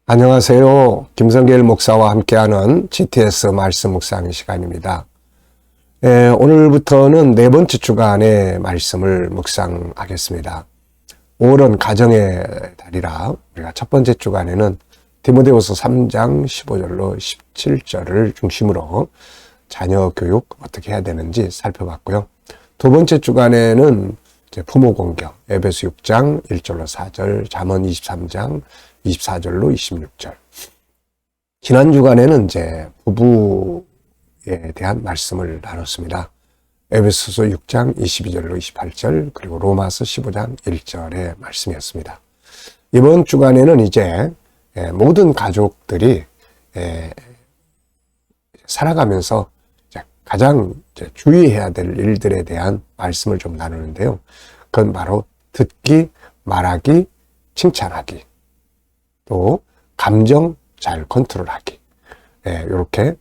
안녕하세요. 김성길 목사와 함께하는 GTS 말씀 묵상 시간입니다. 오늘부터는 네 번째 주간의 말씀을 묵상하겠습니다. 5월은 가정의 달이라 우리가 첫 번째 주간에는 디모데후서 3장 15절로 17절을 중심으로 자녀 교육 어떻게 해야 되는지 살펴봤고요. 두 번째 주간에는 부모 공경, 에베소 6장 1절로 4절, 잠언 23장 24절로 26절. 지난 주간에는 부부에 대한 말씀을 나눴습니다. 에베소서 6장 22절로 28절, 그리고 로마서 15장 1절의 말씀이었습니다. 이번 주간에는 이제 모든 가족들이 살아가면서 가장 주의해야 될 일들에 대한 말씀을 좀 나누는데요. 그건 바로 듣기, 말하기, 칭찬하기, 또 감정 잘 컨트롤하기. 이렇게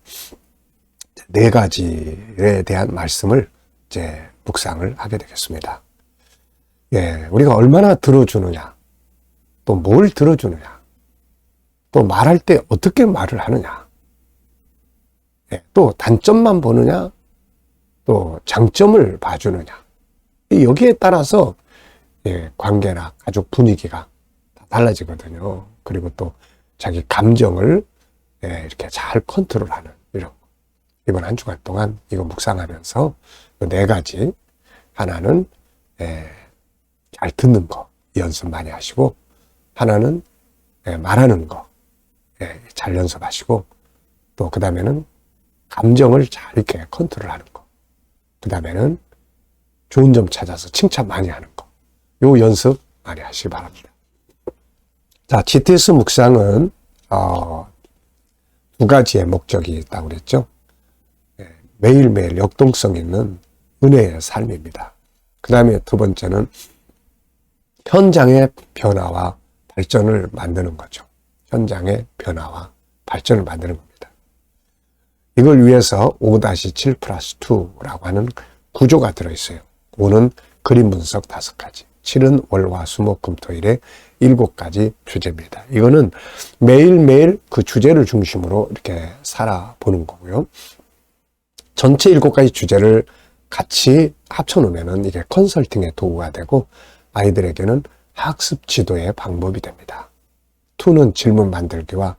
네 가지에 대한 말씀을 이제 묵상을 하게 되겠습니다. 우리가 얼마나 들어주느냐, 또 뭘 들어주느냐, 또 말할 때 어떻게 말을 하느냐, 또 단점만 보느냐, 또 장점을 봐주느냐. 여기에 따라서 관계나 가족 분위기가 다 달라지거든요. 그리고 또 자기 감정을 이렇게 잘 컨트롤하는 이런 거. 이번 한 주간 동안 이거 묵상하면서 네 가지, 하나는 잘 듣는 거 연습 많이 하시고, 하나는 말하는 거 잘 연습하시고, 또 그 다음에는 감정을 잘 이렇게 컨트롤하는 거, 그 다음에는 좋은 점 찾아서 칭찬 많이 하는 거, 요 연습 많이 하시기 바랍니다. 자, GTS 묵상은 두 가지의 목적이 있다고 그랬죠. 매일매일 역동성 있는 은혜의 삶입니다. 그 다음에 두 번째는 현장의 변화와 발전을 만드는 거죠. 현장의 변화와 발전을 만드는 겁니다. 이걸 위해서 5-7+2라고 하는 구조가 들어있어요. 5는 그림 분석 5가지, 7은 월화수목금토일의 7가지 주제입니다. 이거는 매일매일 그 주제를 중심으로 이렇게 살아보는 거고요. 전체 7가지 주제를 같이 합쳐놓으면 이게 컨설팅의 도구가 되고 아이들에게는 학습 지도의 방법이 됩니다. 2는 질문 만들기와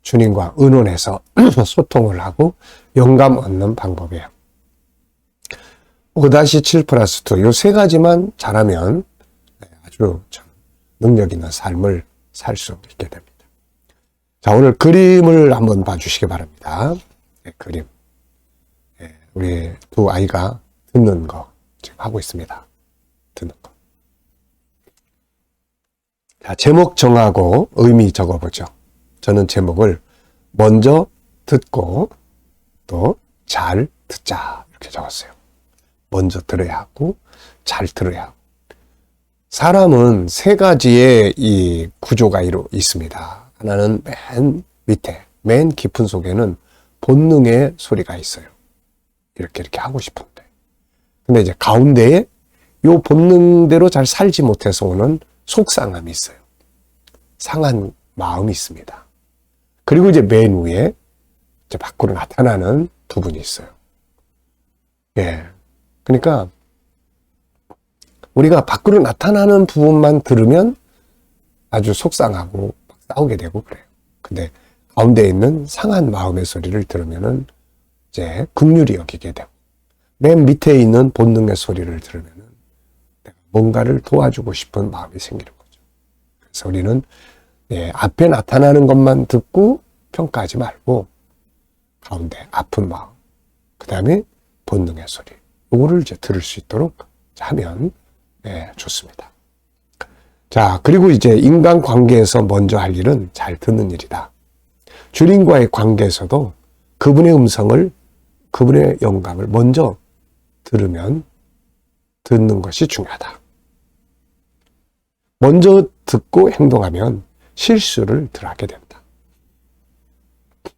주님과 의논해서 소통을 하고 영감 얻는 방법이에요. 5-7+2, 요 세 가지만 잘하면 아주 능력 있는 삶을 살 수 있게 됩니다. 자, 오늘 그림을 한번 봐주시기 바랍니다. 그림. 우리 두 아이가 듣는 거 지금 하고 있습니다. 듣는 거. 자, 제목 정하고 의미 적어보죠. 저는 제목을 먼저 듣고 또 잘 듣자 이렇게 적었어요. 먼저 들어야 하고 잘 들어야 하고. 사람은 세 가지의 이 구조가 있습니다. 하나는 맨 밑에, 맨 깊은 속에는 본능의 소리가 있어요. 이렇게 하고 싶은데. 근데 이제 가운데에 요 본능대로 잘 살지 못해서 오는 속상함이 있어요. 상한 마음이 있습니다. 그리고 이제 맨 위에 이제 밖으로 나타나는 부분이 있어요. 그러니까 우리가 밖으로 나타나는 부분만 들으면 아주 속상하고 막 싸우게 되고 그래요. 근데 가운데 있는 상한 마음의 소리를 들으면은 이제 긍휼히 여기게 되고, 맨 밑에 있는 본능의 소리를 들으면은 뭔가를 도와주고 싶은 마음이 생기는 거죠. 그래서 우리는 앞에 나타나는 것만 듣고 평가하지 말고 가운데 아픈 마음, 그 다음에 본능의 소리, 이거를 이제 들을 수 있도록 하면 좋습니다. 자, 그리고 이제 인간 관계에서 먼저 할 일은 잘 듣는 일이다. 주님과의 관계에서도 그분의 음성을, 그분의 영감을 먼저 듣는 것이 중요하다. 먼저 듣고 행동하면 실수를 덜 하게 된다.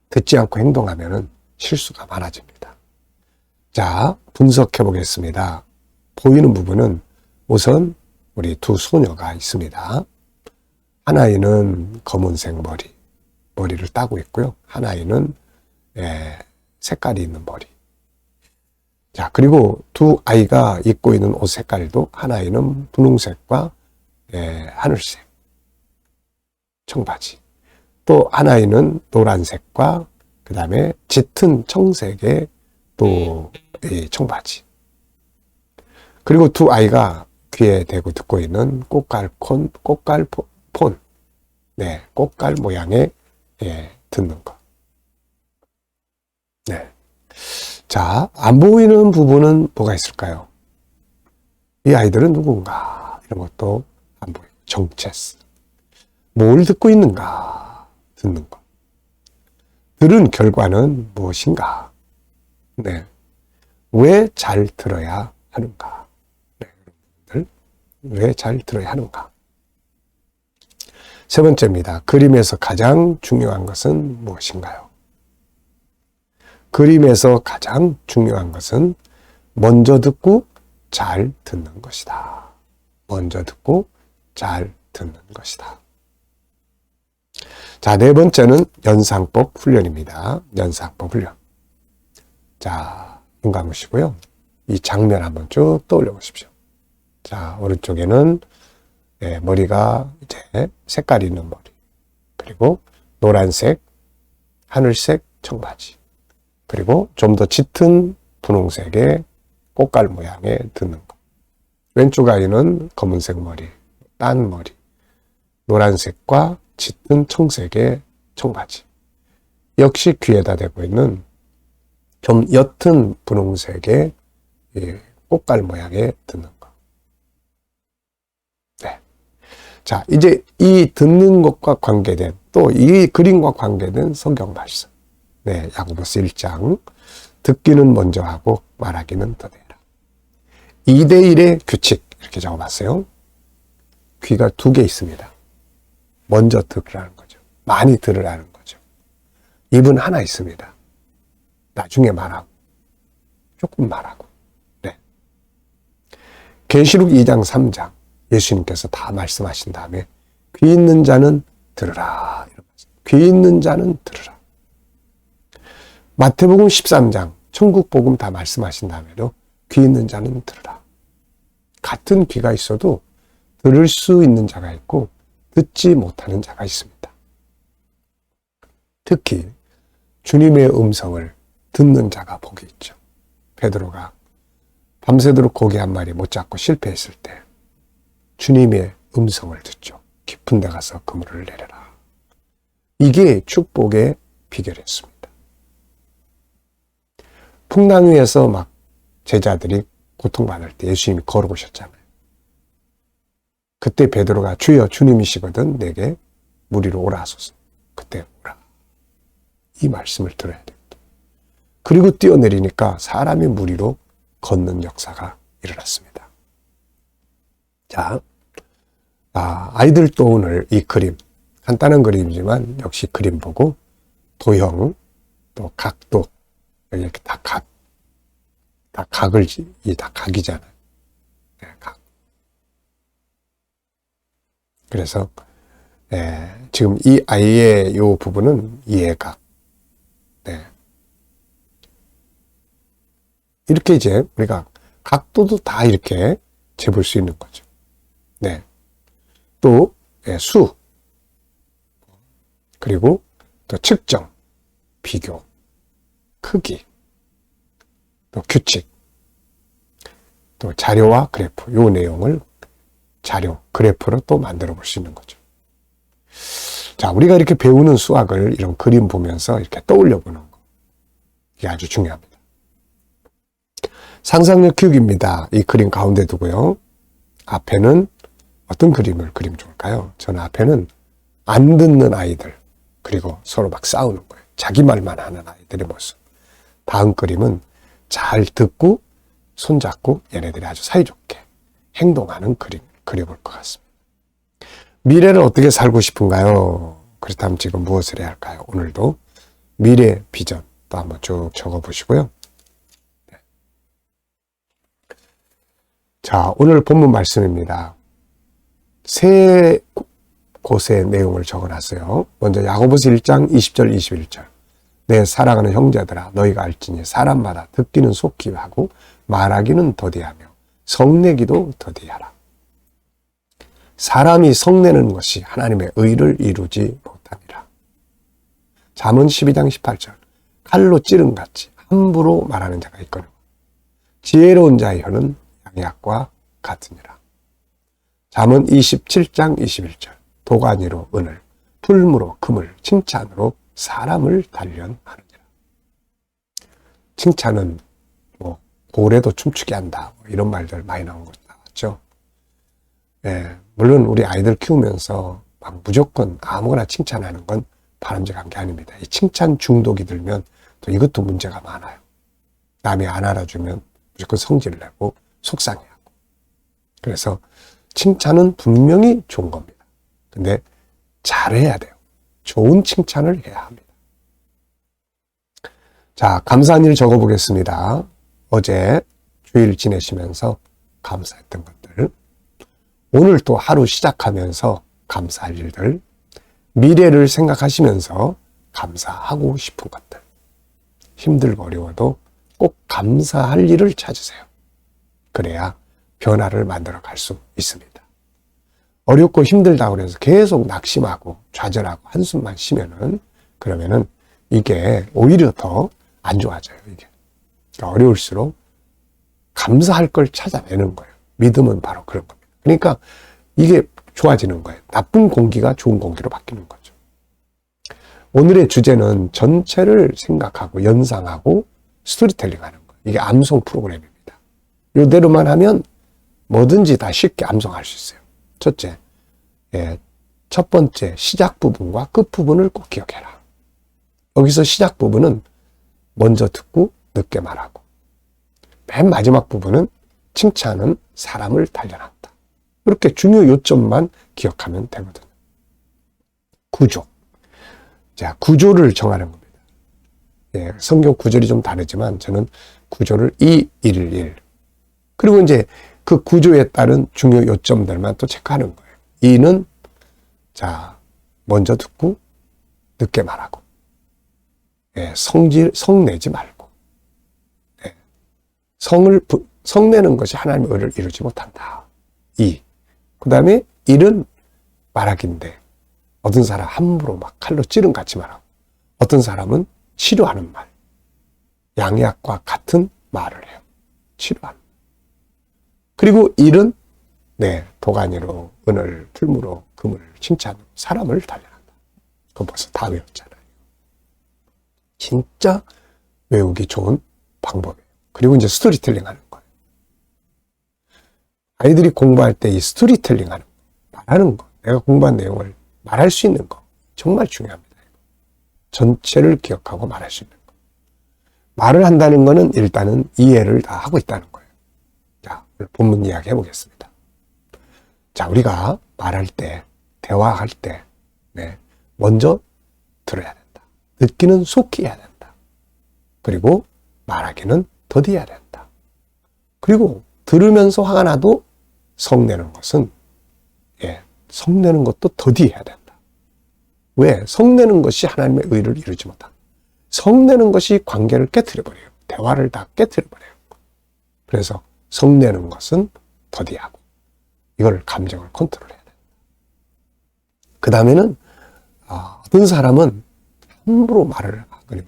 듣지 않고 행동하면 실수가 많아집니다. 자, 분석해 보겠습니다. 보이는 부분은 우선 우리 두 소녀가 있습니다. 하나이는 검은색 머리, 머리를 따고 있고요. 한 아이는 색깔이 있는 머리. 자, 그리고 두 아이가 입고 있는 옷 색깔도 한 아이는 분홍색과 하늘색 청바지, 또 한 아이는 노란색과 그 다음에 짙은 청색의 또 청바지. 그리고 두 아이가 귀에 대고 듣고 있는 꽃갈폰, 꽃갈 모양의 듣는 것. 네. 자, 안 보이는 부분은 뭐가 있을까요? 이 아이들은 누군가? 이런 것도 안 보이고, 정체성. 뭘 듣고 있는가? 듣는 것. 들은 결과는 무엇인가? 네. 왜 잘 들어야 하는가? 네, 여러분들. 왜 잘 들어야 하는가? 세 번째입니다. 그림에서 가장 중요한 것은 무엇인가요? 그림에서 가장 중요한 것은 먼저 듣고 잘 듣는 것이다. 먼저 듣고 잘 듣는 것이다. 자, 네 번째는 연상법 훈련입니다. 연상법 훈련. 자, 눈 감으시고요. 이 장면 한번 쭉 떠올려 보십시오. 자, 오른쪽에는 머리가 이제 색깔이 있는 머리. 그리고 노란색, 하늘색 청바지. 그리고 좀 더 짙은 분홍색의 꽃갈 모양의 듣는 것. 왼쪽 아이는 검은색 머리, 딴 머리. 노란색과 짙은 청색의 청바지. 역시 귀에다 대고 있는 좀 옅은 분홍색의 꽃갈 모양의 듣는 것. 네. 자, 이제 이 듣는 것과 관계된, 또 이 그림과 관계된 성경 말씀. 네, 야고보서 1장. 듣기는 먼저 하고 말하기는 더디하라. 2대1의 규칙, 이렇게 적어봤어요. 귀가 두 개 있습니다. 먼저 들으라는 거죠. 많이 들으라는 거죠. 입은 하나 있습니다. 나중에 말하고, 조금 말하고. 네. 계시록 2장, 3장. 예수님께서 다 말씀하신 다음에 귀 있는 자는 들으라. 귀 있는 자는 들으라. 마태복음 13장, 천국복음 다 말씀하신 다음에도 귀 있는 자는 들으라. 같은 귀가 있어도 들을 수 있는 자가 있고 듣지 못하는 자가 있습니다. 특히 주님의 음성을 듣는 자가 복이 있죠. 베드로가 밤새도록 고기 한 마리 못 잡고 실패했을 때 주님의 음성을 듣죠. 깊은 데 가서 그물을 내려라. 이게 축복의 비결이었습니다. 풍랑 위에서 막 제자들이 고통받을 때 예수님이 걸어오셨잖아요. 그때 베드로가 주여 주님이시거든 내게 물 위로 오라 하소서. 그때 오라. 이 말씀을 들어야 됩니다. 그리고 뛰어내리니까 사람이 물 위로 걷는 역사가 일어났습니다. 자, 아이들도 오늘 이 그림, 간단한 그림이지만 역시 그림 보고 도형, 또 각도, 이렇게 다 각을, 이게 다 각이잖아요. 네, 각. 그래서, 지금 이 아이의 요 부분은 이해각. 네. 이렇게 이제 우리가 각도도 다 이렇게 재볼 수 있는 거죠. 네. 또, 수. 그리고 또 측정, 비교, 크기, 또 규칙, 또 자료와 그래프, 요 내용을 자료, 그래프로 또 만들어 볼 수 있는 거죠. 자, 우리가 이렇게 배우는 수학을 이런 그림 보면서 이렇게 떠올려 보는 거. 이게 아주 중요합니다. 상상력 키우기입니다. 이 그림 가운데 두고요. 앞에는 어떤 그림을 그리면 좋을까요? 저는 앞에는 안 듣는 아이들, 그리고 서로 막 싸우는 거예요. 자기 말만 하는 아이들의 모습. 다음 그림은 잘 듣고 손잡고 얘네들이 아주 사이좋게 행동하는 그림 그려볼 것 같습니다. 미래를 어떻게 살고 싶은가요? 그렇다면 지금 무엇을 해야 할까요? 오늘도 미래 비전 또 한번 쭉 적어보시고요. 네. 자, 오늘 본문 말씀입니다. 새 곳의 내용을 적어놨어요. 먼저 야고보서 1장 20절 21절. 내 사랑하는 형제들아 너희가 알지니 사람마다 듣기는 속히 하고 말하기는 더디하며 성내기도 더디하라. 사람이 성내는 것이 하나님의 의를 이루지 못함이라. 잠언 12장 18절. 칼로 찌른같이 함부로 말하는 자가 있거늘 지혜로운 자의 혀는 양약과 같으니라. 잠언 27장 21절. 도가니로 은을, 풀무로 금을, 칭찬으로 사람을 단련하느니라. 칭찬은 고래도 춤추게 한다, 이런 말들 많이 나온 것 나왔죠. 예, 물론 우리 아이들 키우면서 막 무조건 아무거나 칭찬하는 건 바람직한 게 아닙니다. 이 칭찬 중독이 들면 또 이것도 문제가 많아요. 남이 안 알아주면 무조건 성질 내고 속상해하고. 그래서 칭찬은 분명히 좋은 겁니다. 근데 잘해야 돼요. 좋은 칭찬을 해야 합니다. 자, 감사한 일 적어보겠습니다. 어제 주일 지내시면서 감사했던 것들, 오늘 또 하루 시작하면서 감사할 일들, 미래를 생각하시면서 감사하고 싶은 것들, 힘들고 어려워도 꼭 감사할 일을 찾으세요. 그래야 변화를 만들어 갈 수 있습니다. 어렵고 힘들다고 해서 계속 낙심하고 좌절하고 한숨만 쉬면은, 그러면은 이게 오히려 더 안 좋아져요, 이게. 그러니까 어려울수록 감사할 걸 찾아내는 거예요. 믿음은 바로 그런 겁니다. 그러니까 이게 좋아지는 거예요. 나쁜 공기가 좋은 공기로 바뀌는 거죠. 오늘의 주제는 전체를 생각하고 연상하고 스토리텔링 하는 거예요. 이게 암송 프로그램입니다. 이대로만 하면 뭐든지 다 쉽게 암송할 수 있어요. 첫째, 첫 번째 시작 부분과 끝 부분을 꼭 기억해라. 여기서 시작 부분은 먼저 듣고 늦게 말하고, 맨 마지막 부분은 칭찬은 사람을 단련한다. 이렇게 중요 요점만 기억하면 되거든요. 구조. 자, 구조를 정하는 겁니다. 예, 성경 구절이 좀 다르지만 저는 구조를 2, 1, 1. 그리고 이제 그 구조에 따른 중요 요점들만 또 체크하는 거예요. 2는 자, 먼저 듣고 늦게 말하고, 예, 성내지 말고, 예, 성내는 것이 하나님의 의를 이루지 못한다. 2. 그 다음에 1은 말하기인데, 어떤 사람 함부로 막 칼로 찌른 같이 말하고, 어떤 사람은 치료하는 말, 양약과 같은 말을 해요. 치료하는. 그리고 1은 도가니로 은을, 풀무로 금을, 칭찬으로 사람을 단련한다. 그건 벌써 다 외웠잖아요. 진짜 외우기 좋은 방법이에요. 그리고 이제 스토리텔링 하는 거예요. 아이들이 공부할 때 이 스토리텔링 하는 거, 말하는 거, 내가 공부한 내용을 말할 수 있는 거, 정말 중요합니다. 전체를 기억하고 말할 수 있는 거. 말을 한다는 거는 일단은 이해를 다 하고 있다는 거예요. 자, 오늘 본문 이야기 해보겠습니다. 자, 우리가 말할 때, 대화할 때, 먼저 들어야 된다. 듣기는 속히 해야 된다. 그리고 말하기는 더디해야 된다. 그리고 들으면서 화가 나도 성내는 것은, 성내는 것도 더디해야 된다. 왜? 성내는 것이 하나님의 의를 이루지 못한다. 성내는 것이 관계를 깨트려버려요. 대화를 다 깨트려버려요. 그래서 성내는 것은 더디하고, 이걸 감정을 컨트롤해야 된다. 그 다음에는 어떤 사람은 함부로 말을 하거든요.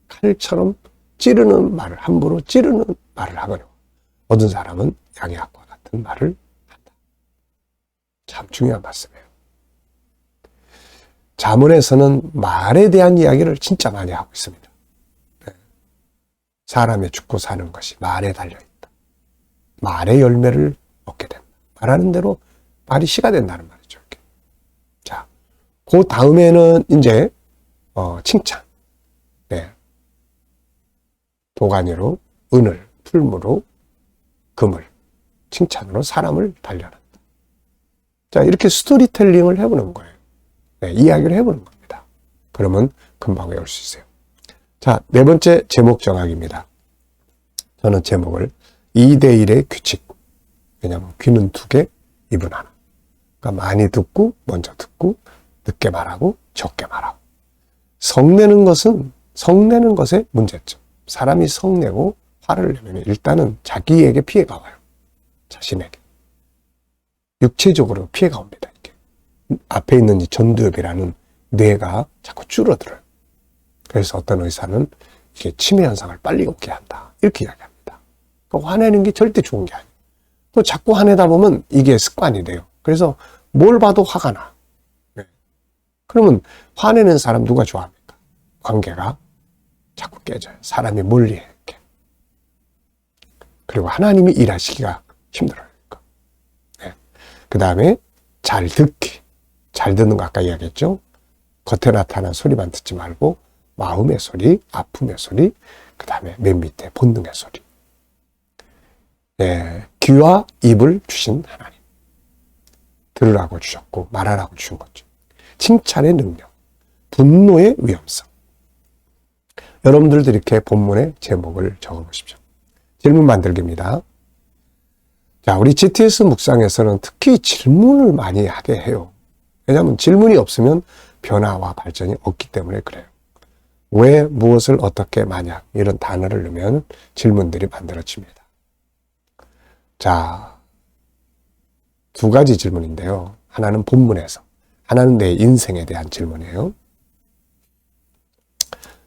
칼처럼 찌르는 말을, 함부로 찌르는 말을 하거든요. 어떤 사람은 양약과 같은 말을 한다. 참 중요한 말씀이에요. 잠언에서는 말에 대한 이야기를 진짜 많이 하고 있습니다. 사람의 죽고 사는 것이 말에 달려있다. 말의 열매를 얻게 된다. 말하는 대로 말이 씨가 된다는 말이죠. 이렇게. 자, 그 다음에는 이제 칭찬. 도가니로 은을, 풀무로 금을, 칭찬으로 사람을 단련한다. 자, 이렇게 스토리텔링을 해보는 거예요. 이야기를 해보는 겁니다. 그러면 금방 외울 수 있어요. 자, 네 번째 제목 정하기입니다. 저는 제목을 2대1의 규칙. 왜냐하면 귀는 2개, 입은 하나. 그러니까 많이 듣고, 먼저 듣고, 늦게 말하고, 적게 말하고. 성내는 것의 문제점. 사람이 성내고 화를 내면 일단은 자기에게 피해가 와요. 자신에게. 육체적으로 피해가 옵니다. 이게. 앞에 있는 이 전두엽이라는 뇌가 자꾸 줄어들어요. 그래서 어떤 의사는 이게 치매 현상을 빨리 오게 한다. 이렇게 이야기합니다. 그러니까 화내는 게 절대 좋은 게 아니에요. 또 자꾸 화내다 보면 이게 습관이 돼요. 그래서 뭘 봐도 화가 나. 네. 그러면 화내는 사람 누가 좋아합니까? 관계가 자꾸 깨져요. 사람이 멀리해. 이렇게. 그리고 하나님이 일하시기가 힘들어요. 네. 그 다음에 잘 듣기. 잘 듣는 거 아까 이야기했죠? 겉에 나타난 소리만 듣지 말고 마음의 소리, 아픔의 소리, 그 다음에 맨 밑에 본능의 소리. 네, 귀와 입을 주신 하나님. 들으라고 주셨고 말하라고 주신 거죠. 칭찬의 능력, 분노의 위험성. 여러분들도 이렇게 본문의 제목을 적어보십시오. 질문 만들기입니다. 자, 우리 GTS 묵상에서는 특히 질문을 많이 하게 해요. 왜냐하면 질문이 없으면 변화와 발전이 없기 때문에 그래요. 왜, 무엇을, 어떻게, 만약 이런 단어를 넣으면 질문들이 만들어집니다. 자, 두 가지 질문인데요. 하나는 본문에서, 하나는 내 인생에 대한 질문이에요.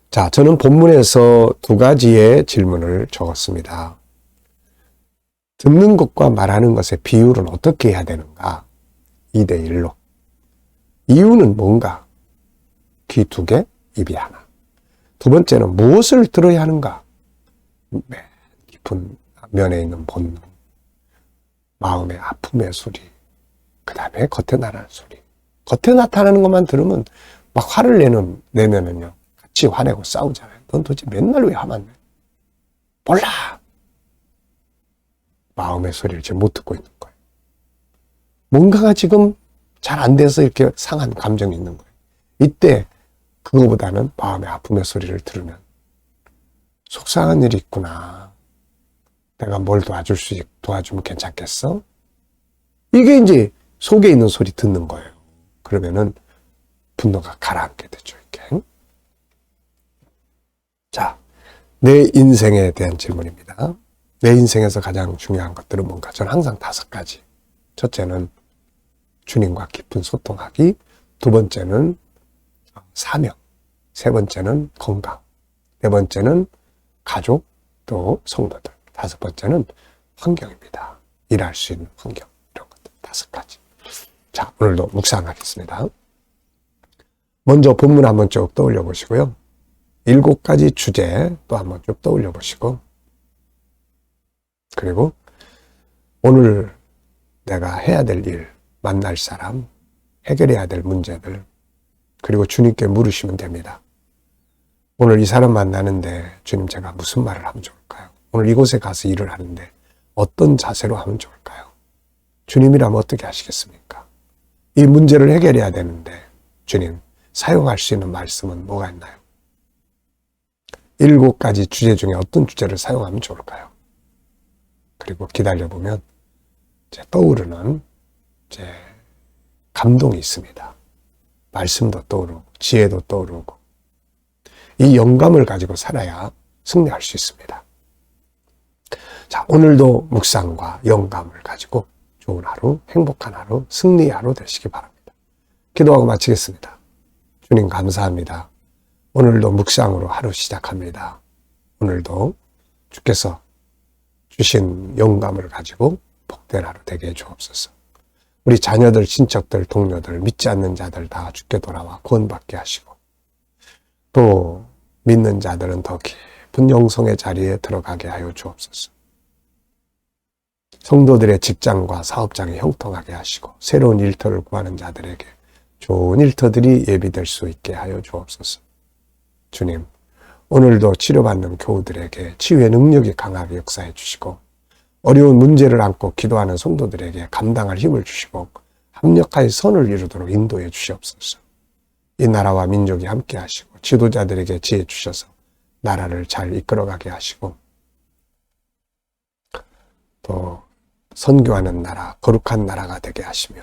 자, 저는 본문에서 두 가지의 질문을 적었습니다. 듣는 것과 말하는 것의 비율은 어떻게 해야 되는가? 2대1로. 이유는 뭔가? 귀 2개, 입이 하나. 두 번째는 무엇을 들어야 하는가? 맨 깊은 면에 있는 본능, 마음의 아픔의 소리, 그 다음에 겉에 나타나는 소리. 겉에 나타나는 것만 들으면 막 화를 내면은요, 같이 화내고 싸우잖아요. 넌 도대체 맨날 왜 화만 내? 몰라! 마음의 소리를 지금 못 듣고 있는 거예요. 뭔가가 지금 잘 안 돼서 이렇게 상한 감정이 있는 거예요. 이때 그거보다는 마음의 아픔의 소리를 들으면 속상한 일이 있구나. 내가 뭘 도와주면 괜찮겠어? 이게 이제 속에 있는 소리 듣는 거예요. 그러면은 분노가 가라앉게 되죠, 이렇게. 자, 내 인생에 대한 질문입니다. 내 인생에서 가장 중요한 것들은 뭔가? 저는 항상 5가지. 첫째는 주님과 깊은 소통하기. 두 번째는 사명. 세 번째는 건강. 네 번째는 가족, 또 성도들. 5번째는 환경입니다. 일할 수 있는 환경. 이런 것들 5가지. 자, 오늘도 묵상하겠습니다. 먼저 본문 한번 쭉 떠올려 보시고요. 7가지 주제 또 한번 쭉 떠올려 보시고, 그리고 오늘 내가 해야 될 일, 만날 사람, 해결해야 될 문제들, 그리고 주님께 물으시면 됩니다. 오늘 이 사람 만나는데 주님, 제가 무슨 말을 하면 좋을까요? 오늘 이곳에 가서 일을 하는데 어떤 자세로 하면 좋을까요? 주님이라면 어떻게 하시겠습니까? 이 문제를 해결해야 되는데 주님, 사용할 수 있는 말씀은 뭐가 있나요? 7가지 주제 중에 어떤 주제를 사용하면 좋을까요? 그리고 기다려보면 이제 떠오르는 이제 감동이 있습니다. 말씀도 떠오르고 지혜도 떠오르고 이 영감을 가지고 살아야 승리할 수 있습니다. 자, 오늘도 묵상과 영감을 가지고 좋은 하루, 행복한 하루, 승리의 하루 되시기 바랍니다. 기도하고 마치겠습니다. 주님 감사합니다. 오늘도 묵상으로 하루 시작합니다. 오늘도 주께서 주신 영감을 가지고 복된 하루 되게 해주옵소서. 우리 자녀들, 친척들, 동료들, 믿지 않는 자들 다 주께 돌아와 구원받게 하시고, 또 믿는 자들은 더 깊은 영성의 자리에 들어가게 하여 주옵소서. 성도들의 직장과 사업장이 형통하게 하시고, 새로운 일터를 구하는 자들에게 좋은 일터들이 예비될 수 있게 하여 주옵소서. 주님, 오늘도 치료받는 교우들에게 치유의 능력이 강하게 역사해 주시고, 어려운 문제를 안고 기도하는 성도들에게 감당할 힘을 주시고 합력하여 선을 이루도록 인도해 주시옵소서. 이 나라와 민족이 함께 하시고 지도자들에게 지혜 주셔서 나라를 잘 이끌어가게 하시고, 또 선교하는 나라, 거룩한 나라가 되게 하시며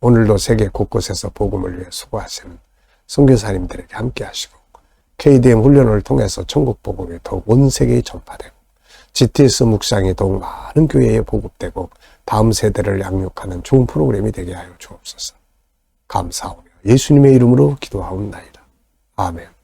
오늘도 세계 곳곳에서 복음을 위해 수고하시는 선교사님들에게 함께 하시고 KDM 훈련을 통해서 천국 복음이 더욱 온 세계에 전파되고 GTS 묵상이 더욱 많은 교회에 보급되고 다음 세대를 양육하는 좋은 프로그램이 되게 하여 주옵소서. 감사하며 예수님의 이름으로 기도하옵나이다. 아멘.